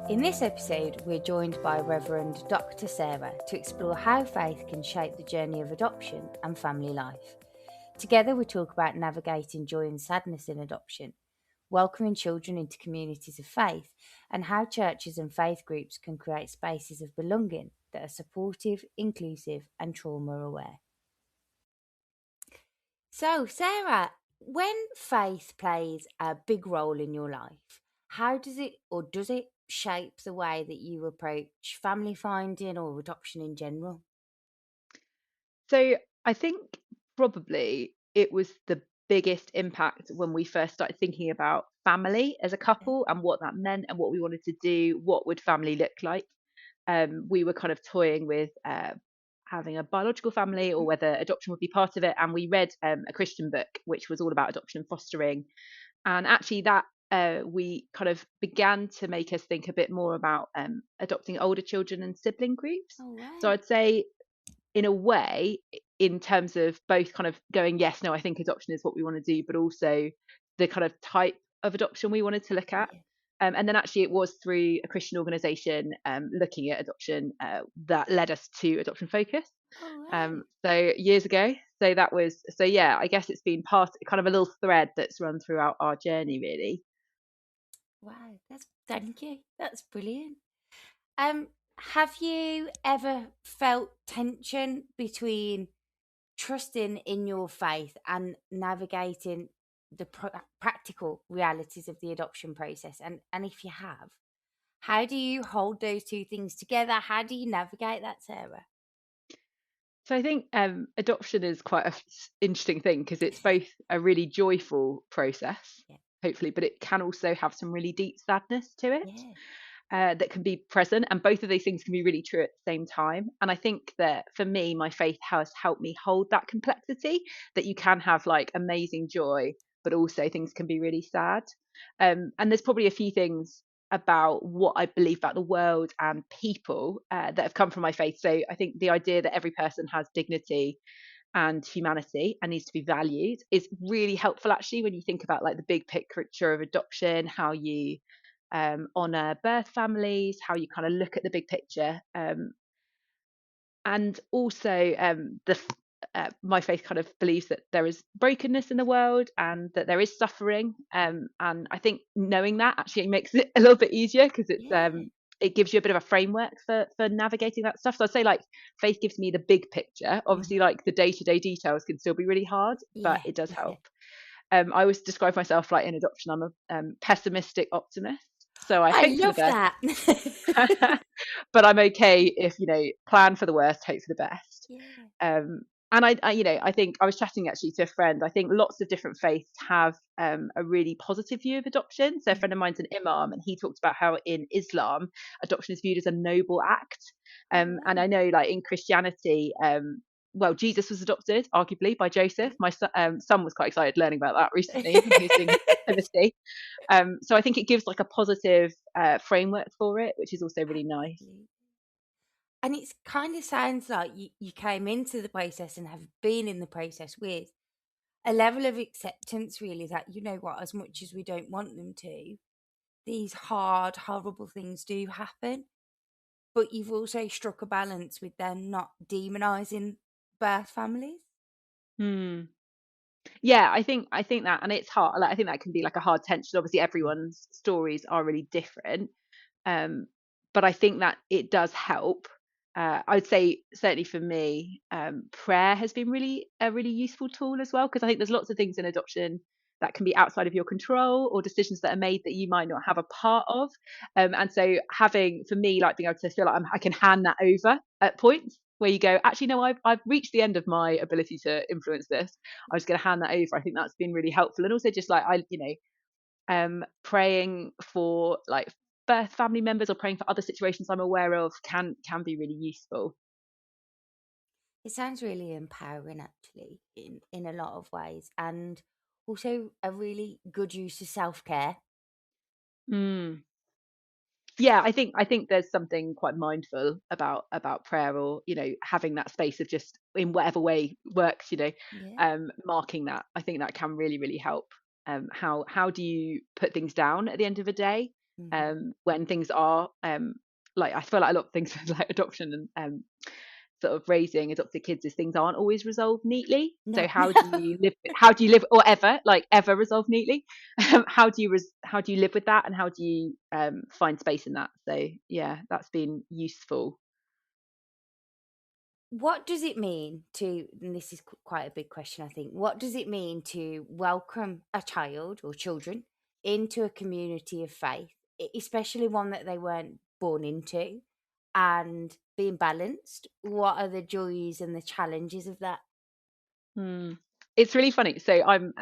In this episode, we're joined by Reverend Doctor Sarah to explore how faith can shape the journey of adoption and family life. Together, we talk about navigating joy and sadness in adoption, welcoming children into communities of faith, and how churches and faith groups can create spaces of belonging that are supportive, inclusive, and trauma aware. So, Sarah, when faith plays a big role in your life, how does it shape the way that you approach family finding or adoption in general? So I think probably it was the biggest impact when we first started thinking about family as a couple and what that meant and what we wanted to do. What would family look like? We were kind of toying with having a biological family or whether adoption would be part of it. And we read a Christian book which was all about adoption and fostering. And actually, that we kind of began to make us think a bit more about adopting older children and sibling groups. Oh, So right. I'd say in a way, in terms of both kind of going, yes, no, I think adoption is what we want to do, but also the kind of type of adoption we wanted to look at. Yeah. And then actually, it was through a Christian organisation looking at adoption that led us to Adoption Focus. Oh, right. So years ago. So that was so yeah. I guess it's been part kind of a little thread that's run throughout our journey, really. Wow. Thank you. That's brilliant. Um, have you ever felt tension between trusting in your faith and navigating the practical realities of the adoption process? And if you have, how do you hold those two things together? How do you navigate that, Sarah? So I think adoption is quite a interesting thing because it's both a really joyful process, Yeah. hopefully, but it can also have some really deep sadness to it Yeah. that can be present. And both of those things can be really true at the same time. And I think that for me, my faith has helped me hold that complexity that you can have like amazing joy, but also things can be really sad. And there's probably a few things about what I believe about the world and people that have come from my faith. So I think the idea that every person has dignity and humanity and needs to be valued is really helpful actually when you think about like the big picture of adoption, how you honor birth families, how you kind of look at the big picture, and also my faith kind of believes that there is brokenness in the world and that there is suffering, and I think knowing that actually makes it a little bit easier because Yeah. it gives you a bit of a framework for navigating that stuff. So I'd say like faith gives me the big picture. Mhm. Obviously, like the day-to-day details can still be really hard, but Yeah. it does help. I always describe myself like in adoption, I'm a pessimistic optimist. So I I hope for the love best, that. but I'm okay if plan for the worst, hope for the best. Yeah. Um, and I think I was chatting actually to a friend. I think lots of different faiths have a really positive view of adoption. So a friend of mine's an imam, and he talked about how in Islam, adoption is viewed as a noble act. Oh, And I wow. know, like in Christianity, well, Jesus was adopted, arguably, by Joseph. My son was quite excited learning about that recently when he was doing his nativity. So I think it gives like a positive framework for it, which is also really nice. Absolutely. And it kind of sounds like you came into the process and have been in the process with a level of acceptance, really, that, you know what, as much as we don't want them to, these hard, horrible things do happen. But you've also struck a balance with them not demonizing birth families. Hmm. Yeah, I think that, and it's hard. Like, I think that can be like a hard tension. Obviously, Yeah. everyone's stories are really different, um, but I think that it does help. I would say certainly for me, prayer has been really a really useful tool as well because I think there's lots of things in adoption that can be outside of your control or decisions that are made that you might not have a part of. And so having for me like being able to feel like I can hand that over at points where you go, actually no, I've reached the end of my ability to influence this. I was going to hand that over. I think that's been really helpful, and also just like praying for like birth family members or praying for other situations I'm aware of can be really useful. It sounds really empowering, actually, in a lot of ways, and also a really good use of self care. Mm. Yeah, I think there's something quite mindful about prayer, or having that space of just in whatever way works, Yeah. marking that. I think that can really really help. How do you put things down at the end of a day? Mhm. when things are like, I feel like a lot of things with like adoption and sort of raising adopted kids is things aren't always resolved neatly. So No. how do you live, or ever, like ever resolve neatly? How do you live with that, and how do you find space in that? So yeah, that's been useful. What does it mean to, and this is quite a big question, I think, what does it mean to welcome a child or children into a community of faith, especially one that they weren't born into, and being balanced? What are the joys and the challenges of that? Hmm. It's really funny. So I'm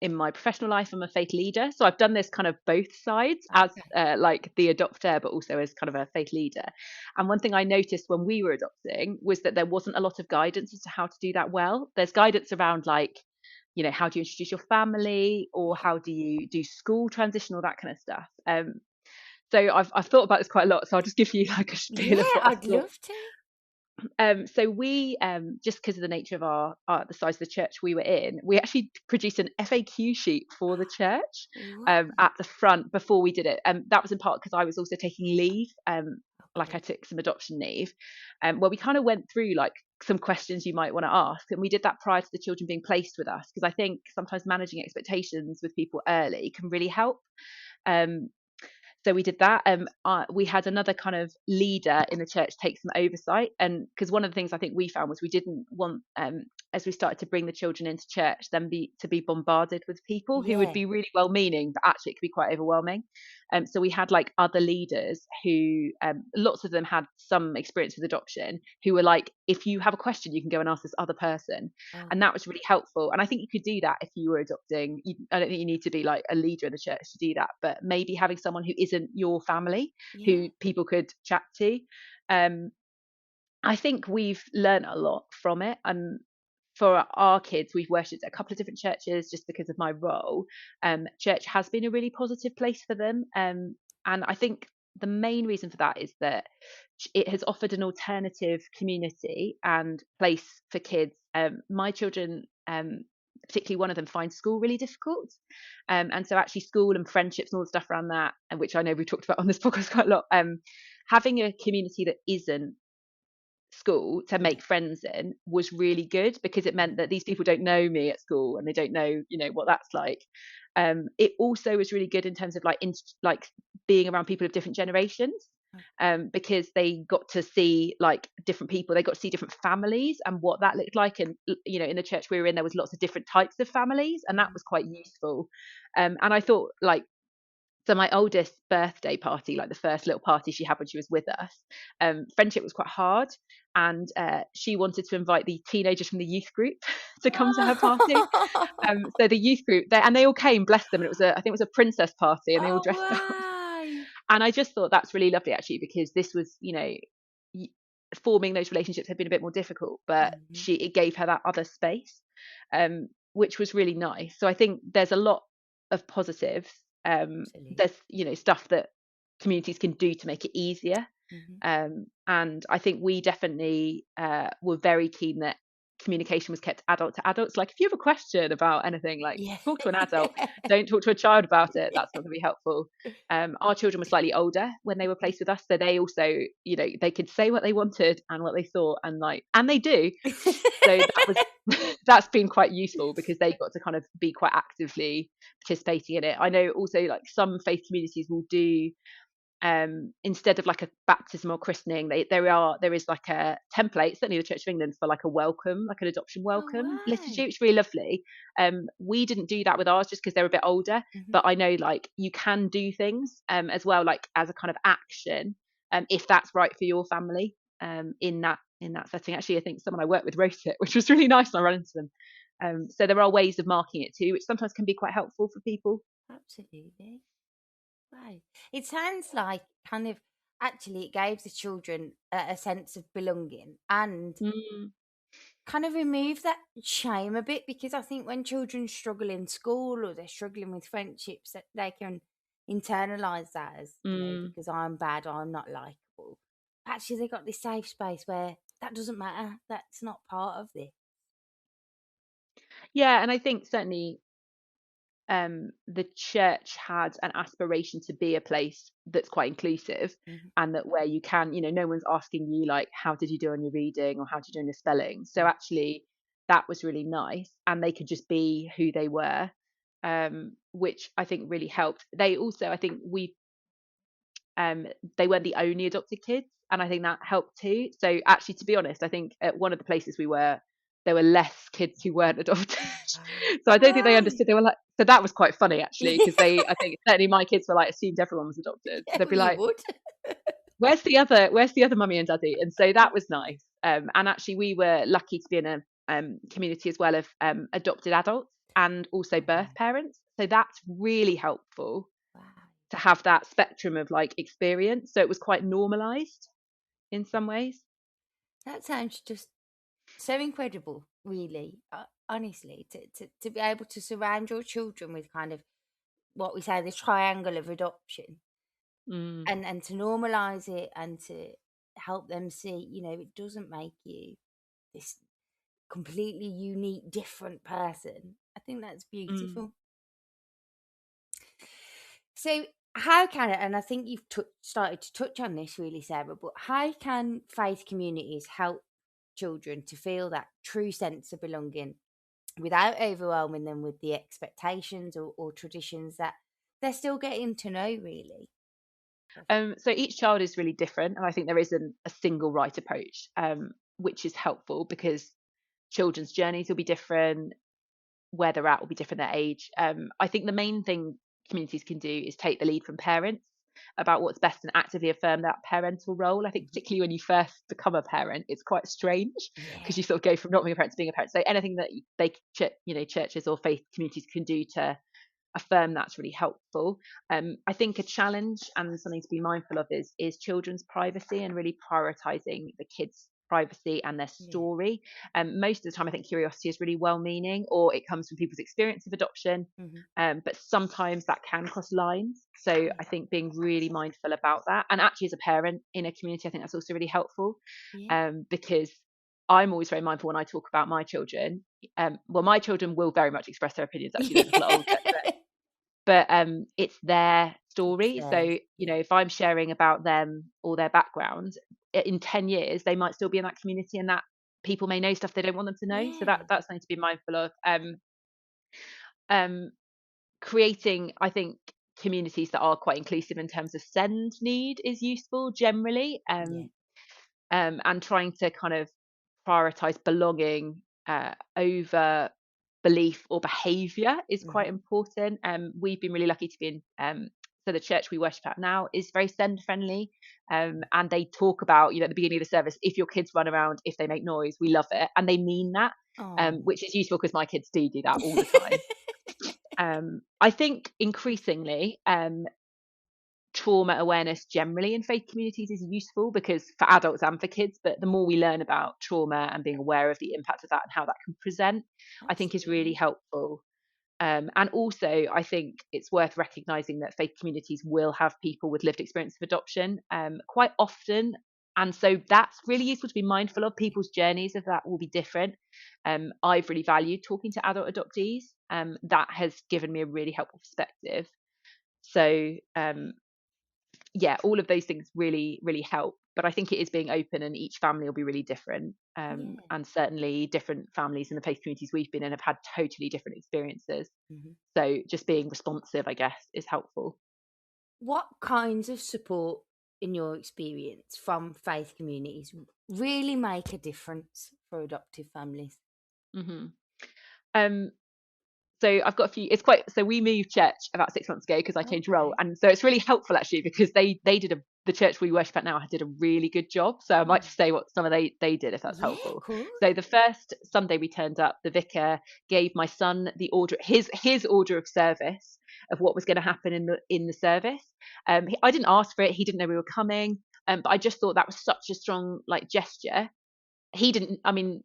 in my professional life, I'm a faith leader. So I've done this kind of both sides as Okay. like the adopter, but also as kind of a faith leader. And one thing I noticed when we were adopting was that there wasn't a lot of guidance as to how to do that well. There's guidance around like, how do you introduce your family, or Yeah. how do you do school transition, all that kind of stuff. So I've thought about this quite a lot. So I'll just give you like a spiel of Yeah, what I I'd thought. love to. So we, just because of the nature of the size of the church we were in, we actually produced an FAQ sheet for the church Wow. at the front before we did it. That was in part because I was also taking leave, like Okay. I took some adoption leave, where we kind of went through like some questions you might want to ask, and we did that prior to the children being placed with us, because I think sometimes managing expectations with people early can really help. Um, so we did that. We had another kind of leader in the church take some oversight, and because one of the things I think we found was we didn't want, as we started to bring the children into church, then to be bombarded with people who would Yeah. be really well meaning, but actually it could be quite overwhelming. So we had like other leaders who, lots of them had some experience with adoption, who were like, if you have a question, you can go and ask this other person, Oh, and that was really helpful. And I think you could do that if you were adopting. I don't think you need to be like a leader in the church to do that, but maybe having someone who isn't your family, yeah. who people could chat to. um I think we've learned a lot from it. And for our kids, we've worshipped at a couple of different churches just because of my role. Church has been a really positive place for them. And I think the main reason for that is that it has offered an alternative community and place for kids. My children, particularly one of them, finds school really difficult. And so actually school and friendships and all the stuff around that, and which I know we've talked about on this podcast quite a lot, having a community that isn't school to Yeah. make friends in was really good, because it meant that these people don't know me at school and they don't know, what that's like. It also was really good in terms of like being around people of different generations, Oh, because they got to see like different people, they got to see different families and what that looked like. And in the church we were in, there was lots of different types of families, and that mhm. was quite useful. And I thought, like, so my oldest birthday party, like the first little party she had when she was with us, friendship was quite hard, and she wanted to invite the teenagers from the youth group to come to her party. Oh. So the youth group, and they all came, bless them, and I think it was a princess party, and they all Oh, dressed up. why? And I just thought that's really lovely, actually, because this was, y- forming those relationships had been a bit more difficult, but Mhm. it gave her that other space, which was really nice. So I think there's a lot of positives. Absolutely. There's, stuff that communities can do to make it easier. Mhm. And I think we definitely were very keen that communication was kept adult to adults. Like, if you have a question about anything, like, Yeah. talk to an adult. Don't talk to a child about it. That's not going to be helpful. Our children were slightly older when they were placed with us, so they also, they could say what they wanted and what they thought, and they do. So that was that's been quite useful, because they got to kind of be quite actively participating in it. I know also, like, some faith communities will do, instead of like a baptism or christening, there is like a template, certainly the Church of England, for like a welcome, like an adoption Oh, welcome liturgy, why? which is really lovely. We didn't do that with ours just because they're a bit older, Mhm. but I know, like, you can do things as well, like as a kind of action, if that's right for your family, in that setting. Actually, I think someone I worked with wrote it, which was really nice, and I ran into them. So there are ways of marking it too, which sometimes can be quite helpful for people. Absolutely. Right. It sounds like kind of actually it gave the children a sense of belonging and Mm, kind of remove that shame a bit, because I think when children struggle in school or they're struggling with friendships, that they can internalize that as, mm. because I'm bad, I'm not likable. Actually, they got this safe space where that doesn't matter. That's not part of this. Yeah, and I think certainly the church had an aspiration to be a place that's quite inclusive, Mhm. and that where you can, no one's asking you like, how did you do on your reading or how did you do on your spelling? So actually, that was really nice, and they could just be who they were, which I think really helped. They also, I think um, they weren't the only adopted kids, and I think that helped too. So actually, to be honest, I think at one of the places we were, there were less kids who weren't adopted. So I don't think they Right. understood. They were like, so that was quite funny actually, because I think certainly my kids were like assumed everyone was adopted. So Yeah, they'd well, be you like, would. where's the other mummy and daddy? And so that was nice. And actually, we were lucky to be in a community as well of adopted adults and also birth Oh, parents. So that's really helpful wow. to have that spectrum of like experience. So it was quite normalized in some ways. That sounds just so incredible, really. Honestly, to be able to surround your children with kind of what we say the triangle of adoption, Mm, and to normalize it and to help them see, it doesn't make you this completely unique, different person. I think that's mm. beautiful. So, how can it, and I think you've started to touch on this really, Sarah, but how can faith communities help children to feel that true sense of belonging without overwhelming them with the expectations or traditions that they're still getting to know, really? So each child is really different, and I think there isn't a single right approach, which is helpful because children's journeys will be different, where they're at will be different, their age. I think the main thing communities can do is take the lead from parents about what's best and actively affirm that parental role. I think Mhm. particularly when you first become a parent, it's quite strange because Yeah, you sort of go from not being a parent to being a parent. So anything that churches or faith communities can do to affirm that's really helpful. I think a challenge and something to be mindful of is children's privacy and really prioritizing the kids' privacy and their yeah, story. Most of the time, I think curiosity is really well-meaning, or it comes from people's experience of adoption. hmm, But sometimes that can cross lines. So yeah, I think being really mindful about that, and actually as a parent in a community, I think that's also really helpful, yeah, because I'm always very mindful when I talk about my children. Well, my children will very much express their opinions. Actually, they're just a lot older, yeah. but it's their It's story. So, theirs. Yeah, if I'm sharing about them or their background, in 10 years, they might still be in that community, and that people may know stuff they don't want them to know. So yeah, that's something to be mindful of. Um, Creating, I think, communities that are quite inclusive in terms of send need is useful generally. yeah, And trying to kind of prioritize belonging over belief or behavior is quite hmm, important. We've been really lucky to be in. So the church we worship at now is very send friendly, and they talk about, at the beginning of the service, if your kids run around, if they make noise, we love it, and they mean that, oh. which is useful because my kids do that all the time. I think increasingly, trauma awareness generally in faith communities is useful because for adults and for kids, but the more we learn about trauma and being aware of the impact of that and how that can present, I think is really Absolutely. helpful. And also, I think it's worth recognizing that faith communities will have people with lived experience of adoption quite often. And so that's really useful to be mindful of. People's journeys of that will be different. I've really valued talking to adult adoptees. That has given me a really helpful perspective. So, yeah, all of those things really, really help. But I think it is being open, and each family will be really different. Yeah. And certainly, different families in the faith communities we've been in have had totally different experiences. Mhm. So just being responsive, I guess, is helpful. What kinds of support, in your experience, from faith communities really make a difference for adoptive families? Hmm. Um, So I've got a few. It's quite. So we moved church about 6 months ago because I changed role, Okay. and so it's really helpful actually because they did the church we worship at now did a really good job. So I might Oh, just say what some of they did if that's yeah, of helpful. course. So the first Sunday we turned up, the vicar gave my son the order, his order of service of what was going to happen in the service. I didn't ask for it. He didn't know we were coming, but I just thought that was such a strong like gesture. He didn't. I mean,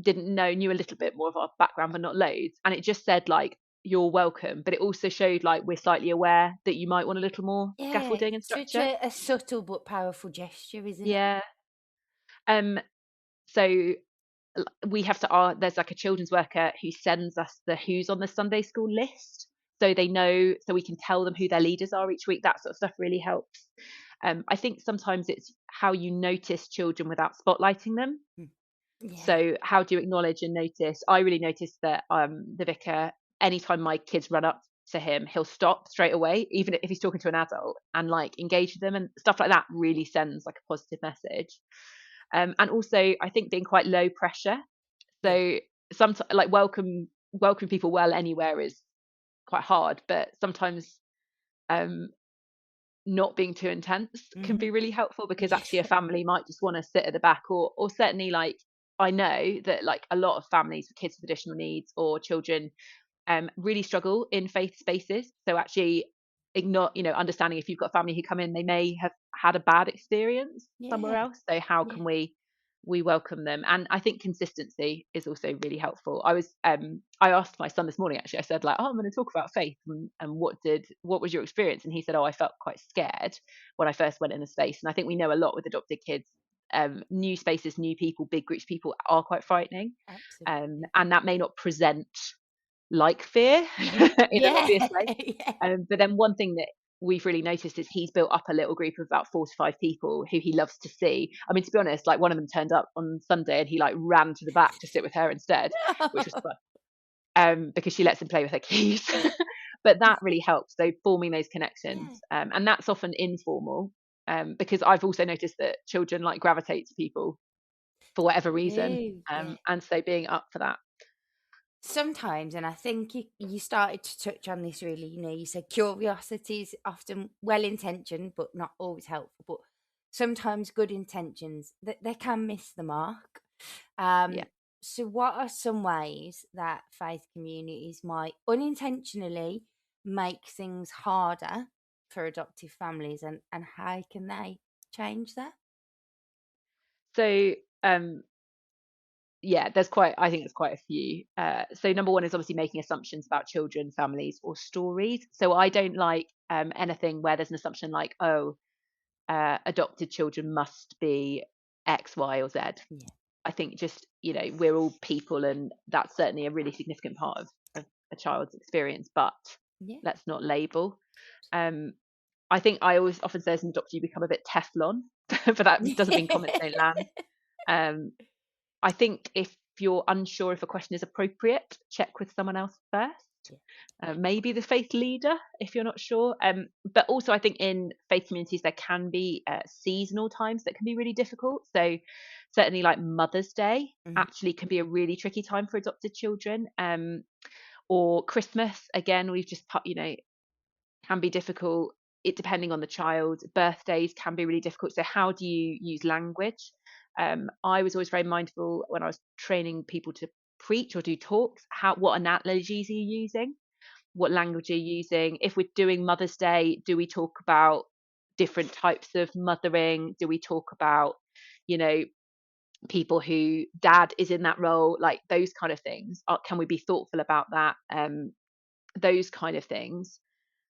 didn't know, knew a little bit more of our background, but not loads. And it just said like, you're welcome. But it also showed like we're slightly aware that you might want a little more Yeah, scaffolding and it's such structure. a subtle but powerful gesture, isn't it? Yeah. Um, so we have to there's like a children's worker who sends us the who's on the Sunday school list. so they know, so we can tell them who their leaders are each week. That sort of stuff really helps. I think sometimes it's how you notice children without spotlighting them. Mm. Yeah. So how do you acknowledge and notice? I really noticed that the vicar, anytime my kids run up to him, he'll stop straight away, even if he's talking to an adult, and like engage with them, and stuff like that really sends like a positive message. And also, I think being quite low pressure. Yeah. So sometimes like welcome people well anywhere is quite hard, but sometimes um, not being too intense can Hmm. be really helpful, because Yeah. actually a family might just want to sit at the back, or certainly like I know that like a lot of families with kids with additional needs or children really struggle in faith spaces. So actually ignore, understanding if you've got a family who come in, they may have had a bad experience somewhere Yeah. else. So how Yeah. can we welcome them? And I think consistency is also really helpful. I asked my son this morning, actually, I said like, oh, I'm going to talk about faith, and what was your experience? And he said, oh, I felt quite scared when I first went in the space. And I think we know a lot with adopted kids, new spaces, new people, big groups of people are quite frightening. Absolutely. And that may not present like fear Hmm. in an Yeah. obvious way. Yeah. But then one thing that we've really noticed is he's built up a little group of about 4 to 5 people who he loves to see. I mean, to be honest, like one of them turned up on Sunday and he like ran to the back to sit with her instead, which was fun, because she lets him play with her keys. But that really helps. So forming those Yeah. connections, and that's often informal, because I've also noticed that children like gravitate to people for whatever reason, Do. Yeah. and so being up for that. Sometimes, and I think you started to touch on this really, you said curiosity is often well intentioned, but not always helpful. But sometimes good intentions, they can miss the mark. Yeah. Um, so, what are some ways that faith communities might unintentionally make things harder for adoptive families, and how can they change that? So yeah, I think there's quite a few. So number one is obviously making assumptions about children, families, or stories. So I don't like anything where there's an assumption like, oh, adopted children must be X, Y, or Z. Yeah. I think just, we're all people, and that's certainly a really significant part of a child's experience, but Yeah. let's not label. Um, I think I always often say as an adoptee, you become a bit Teflon, but that doesn't mean comments don't land. Um, I think if you're unsure if a question is appropriate, check with someone else first. Yeah. Maybe the faith leader if you're not sure. But also, I think in faith communities there can be seasonal times that can be really difficult. So certainly, like Mother's Day Mhm. actually can be a really tricky time for adopted children. Or Christmas, again, we've just put, can be difficult. It depending on the child. Birthdays can be really difficult. So how do you use language? I was always very mindful when I was training people to preach or do talks. What analogies are you using? What language are you using? If we're doing Mother's Day, do we talk about different types of mothering? Do we talk about, you know, people who dad is in that role? Like those kind of things. Can we be thoughtful about that? Those kind of things.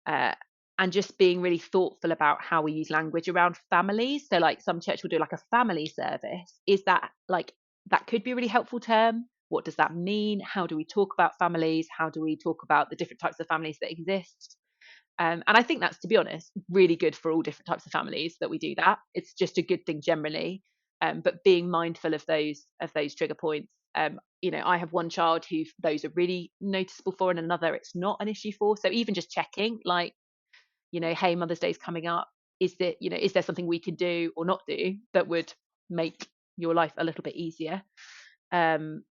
uh, and just being really thoughtful about how we use language around families. So, like, some church will do like a family service. Is that like that could be a really helpful term? What does that mean? How do we talk about families? How do we talk about the different types of families that exist? And I think that's, to be honest, really good for all different types of families that we do that. It's just a good thing generally. But being mindful of those trigger points. I have one child who those are really noticeable for, and another it's not an issue for. So even just checking, like, hey, Mother's Day's coming up. Is there something we can do or not do that would make your life a little bit easier? Um,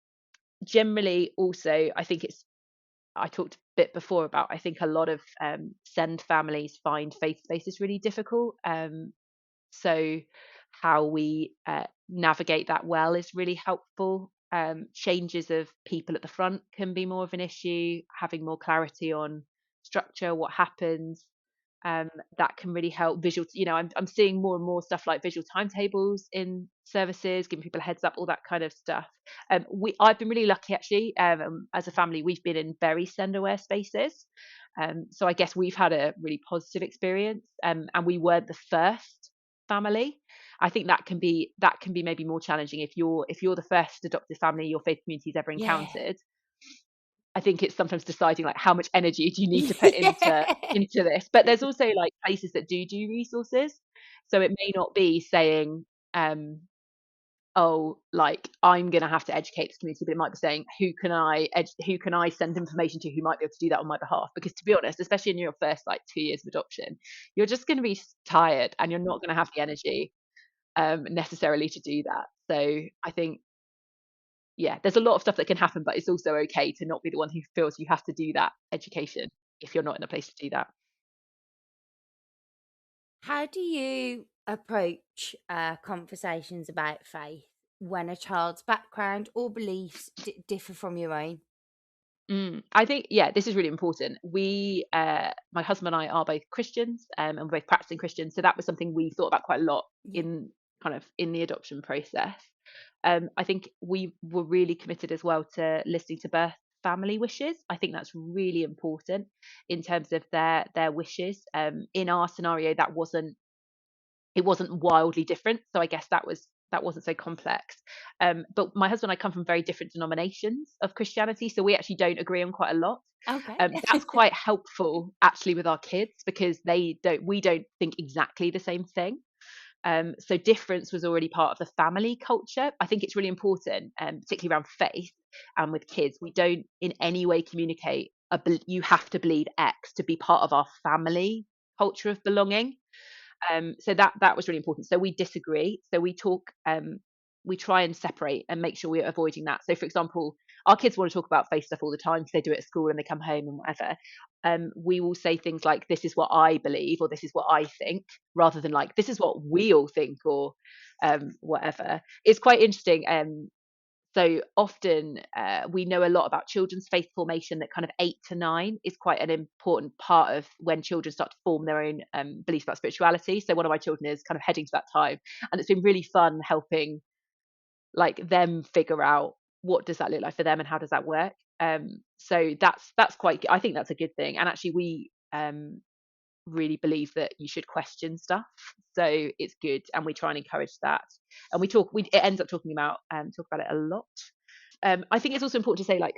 Generally, also, I talked a bit before about, I think a lot of send families find faith spaces really difficult. So how we navigate that well is really helpful. Changes of people at the front can be more of an issue. Having more clarity on structure, what happens, that can really help. I'm seeing more and more stuff like visual timetables in services, giving people a heads up, all that kind of stuff. I've been really lucky actually. As a family, we've been in very send aware spaces. So I guess we've had a really positive experience, and we weren't the first family. I think that can be maybe more challenging if you're the first adopted family your faith community's ever Yeah. encountered. I think it's sometimes deciding like how much energy do you need to put into this. But there's also like places that do resources. So it may not be saying, oh, like I'm gonna have to educate this community, but it might be saying who can I send information to who might be able to do that on my behalf? Because to be honest, especially in your first like 2 years of adoption, you're just gonna be tired and you're not gonna have the energy necessarily to do that. So I think, yeah, there's a lot of stuff that can happen, but it's also okay to not be the one who feels you have to do that education if you're not in a place to do that. How do you approach conversations about faith when a child's background or beliefs differ from your own? I think, yeah, this is really important. My husband and I are both Christians, and we're both practicing Christians, so that was something we thought about quite a lot Yeah. in kind of in the adoption process. I think we were really committed as well to listening to birth family wishes. I think that's really important in terms of their wishes. In our scenario, it wasn't wildly different, so I guess that wasn't so complex. But my husband and I come from very different denominations of Christianity, so we actually don't agree on quite a lot. Okay. That's quite helpful actually with our kids because we don't think exactly the same thing. So difference was already part of the family culture. I think it's really important, particularly around faith and with kids. We don't in any way communicate you have to believe X to be part of our family culture of belonging. So that was really important. So we disagree. So we talk. We try and separate and make sure we're avoiding that. So, for example, our kids want to talk about faith stuff all the time because they do it at school and they come home and whatever. We will say things like, "This is what I believe," or "This is what I think," rather than like, "This is what we all think," or whatever. It's quite interesting. So often we know a lot about children's faith formation, that kind of 8 to 9 is quite an important part of when children start to form their own beliefs about spirituality. So one of my children is kind of heading to that time, and it's been really fun helping like them figure out what does that look like for them and how does that work. So that's quite. I think that's a good thing. And actually, we really believe that you should question stuff. So it's good, and we try and encourage that. And we talk. It ends up talk about it a lot. I think it's also important to say like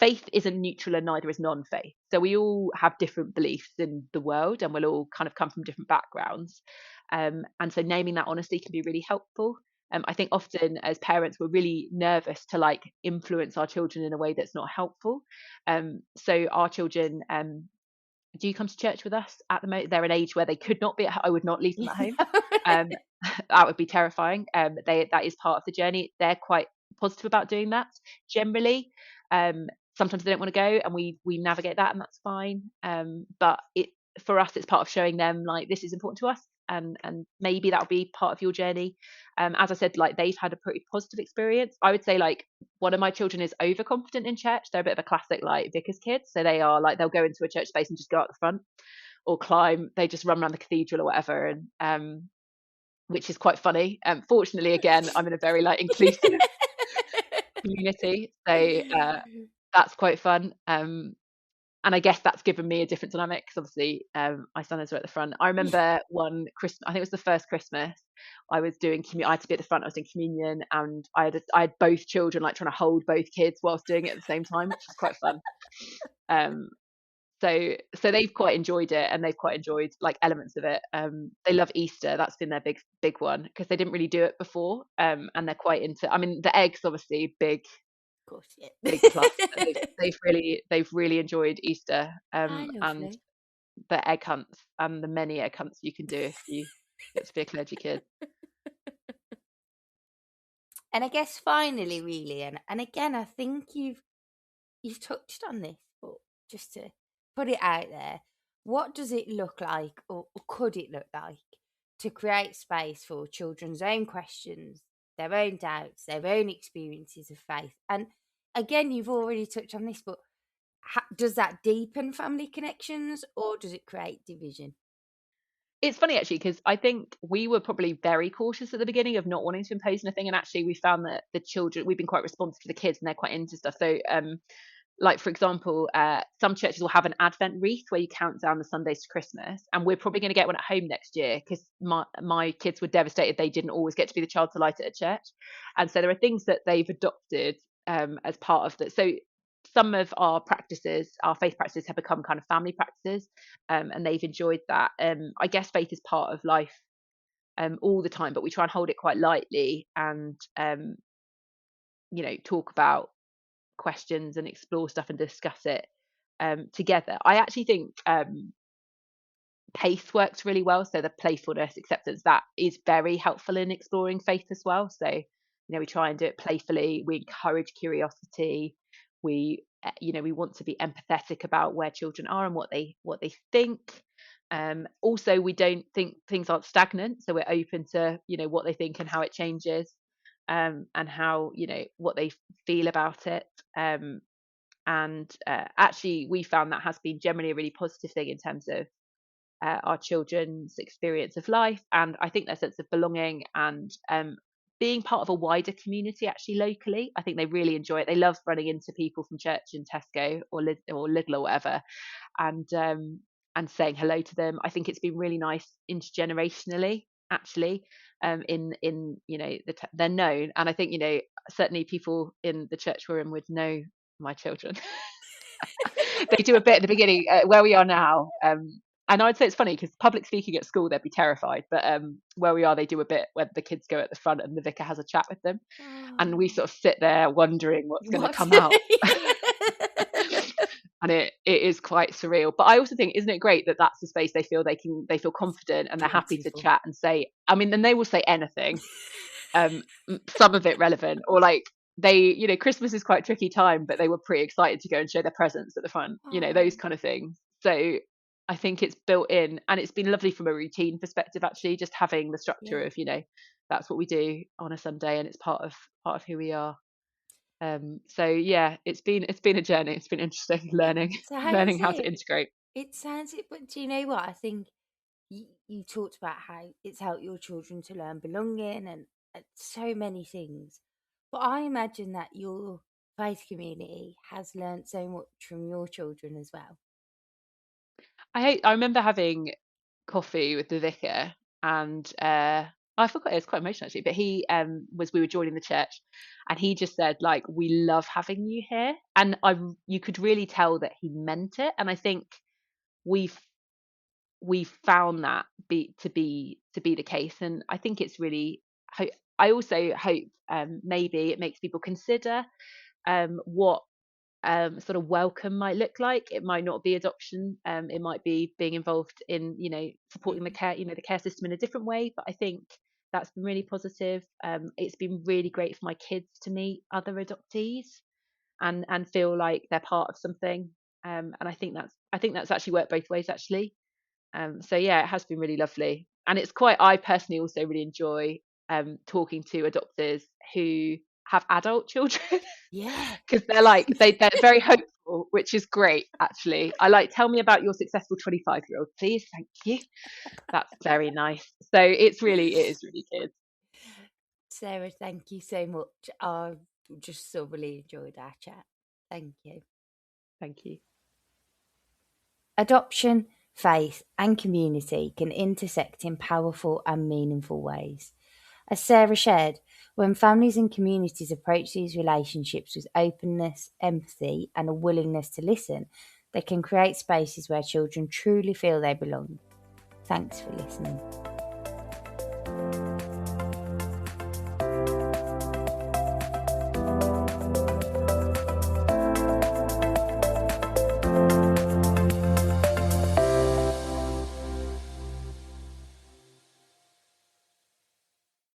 faith isn't neutral and neither is non-faith. So we all have different beliefs in the world, and we'll all kind of come from different backgrounds. And so naming that honestly can be really helpful. I think often as parents we're really nervous to like influence our children in a way that's not helpful. So our children do come to church with us at the moment. They're an age where they could not be I would not leave them at home. Um, that would be terrifying. That is part of the journey. They're quite positive about doing that generally. Sometimes they don't want to go, and we navigate that, and that's fine. But it for us, it's part of showing them like this is important to us, and maybe that'll be part of your journey. As I said, like they've had a pretty positive experience. I would say like one of my children is overconfident in church. They're a bit of a classic like vicar's kids, so they are like they'll go into a church space and just go out the front or climb. They just run around the cathedral or whatever, and which is quite funny. Fortunately, again, I'm in a very like inclusive community, so that's quite fun. And I guess that's given me a different dynamic because obviously my son is right at the front. I remember one Christmas, I think it was the first Christmas, I was doing I had to be at the front. I was doing communion, and I had both children like trying to hold both kids whilst doing it at the same time, which was quite fun. Um, so they've quite enjoyed it, and they've quite enjoyed like elements of it. They love Easter. That's been their big one because they didn't really do it before. And they're quite into. I mean, the eggs obviously Of course, big yeah. plus. But they've really enjoyed Easter. Ah, And lovely. the egg hunts and the many egg hunts you can do if you get to be a clergy kid. And I guess finally, really, and again, I think you've touched on this, but just to put it out there, what does it look like, or could it look like, to create space for children's own questions, their own doubts, their own experiences of faith? And again, you've already touched on this, but does that deepen family connections or does it create division? It's funny actually because I think we were probably very cautious at the beginning of not wanting to impose anything, and actually we found that the children we've been quite responsive to the kids and they're quite into stuff. So like for example, some churches will have an Advent wreath where you count down the Sundays to Christmas, and we're probably going to get one at home next year because my kids were devastated they didn't always get to be the child to light it at church, and so there are things that they've adopted as part of that. So some of our practices, our faith practices, have become kind of family practices, and they've enjoyed that. I guess faith is part of life all the time, but we try and hold it quite lightly, and talk about questions and explore stuff and discuss it together. I actually think pace works really well. So the playfulness, acceptance, that is very helpful in exploring faith as well. So, we try and do it playfully. We encourage curiosity. We want to be empathetic about where children are and what they think. Also, we don't think things aren't stagnant. So we're open to, what they think and how it changes, and how, what they feel about it. And actually, we found that has been generally a really positive thing in terms of our children's experience of life, and I think their sense of belonging, and being part of a wider community actually locally. I think they really enjoy it. They love running into people from church in Tesco or Lidl or whatever, and saying hello to them. I think it's been really nice intergenerationally, actually. They're known, and I think certainly people in the church we're in would know my children. They do a bit at the beginning, where we are now. And I'd say it's funny because public speaking at school, they'd be terrified. But where we are, they do a bit where the kids go at the front and the vicar has a chat with them. And we Oh, sort of sit there wondering what's going to what? come out. And it is quite surreal. But I also think, isn't it great that that's the space they feel confident, and they're happy to Beautiful. chat and say, I mean, then they will say anything, some of it relevant, or like, Christmas is quite a tricky time, but they were pretty excited to go and show their presents at the front, Oh, those kind of things. So I think it's built in, and it's been lovely from a routine perspective, actually, just having the structure yeah. of, that's what we do on a Sunday, and it's part of who we are. So yeah, it's been a journey. It's been interesting It learning sounds learning how to it. integrate. It sounds it, but do you know what? I think you talked about how it's helped your children to learn belonging and so many things. But I imagine that your faith community has learned so much from your children as well. I remember having coffee with the vicar, and I forgot, it's quite emotional actually, but we were joining the church, and he just said, like, we love having you here, and you could really tell that he meant it. And I think we've found that to be the case, and I think it's really I also hope maybe it makes people consider what sort of welcome might look like. It might not be adoption. It might be being involved in, supporting the Mhm. care, the care system in a different way. But I think that's been really positive. It's been really great for my kids to meet other adoptees, and feel like they're part of something. And I think that's actually worked both ways, actually. So yeah, it has been really lovely, and I personally also really enjoy talking to adopters who have adult children, Yeah. because they're very hopeful, which is great, actually. I like, tell me about your successful 25-year-old, please. Thank you. That's very nice. So it is really good. Sarah, thank you so much. I've just thoroughly enjoyed our chat. Thank you. Thank you. Adoption, faith, and community can intersect in powerful and meaningful ways. As Sarah shared, when families and communities approach these relationships with openness, empathy, and a willingness to listen, they can create spaces where children truly feel they belong. Thanks for listening.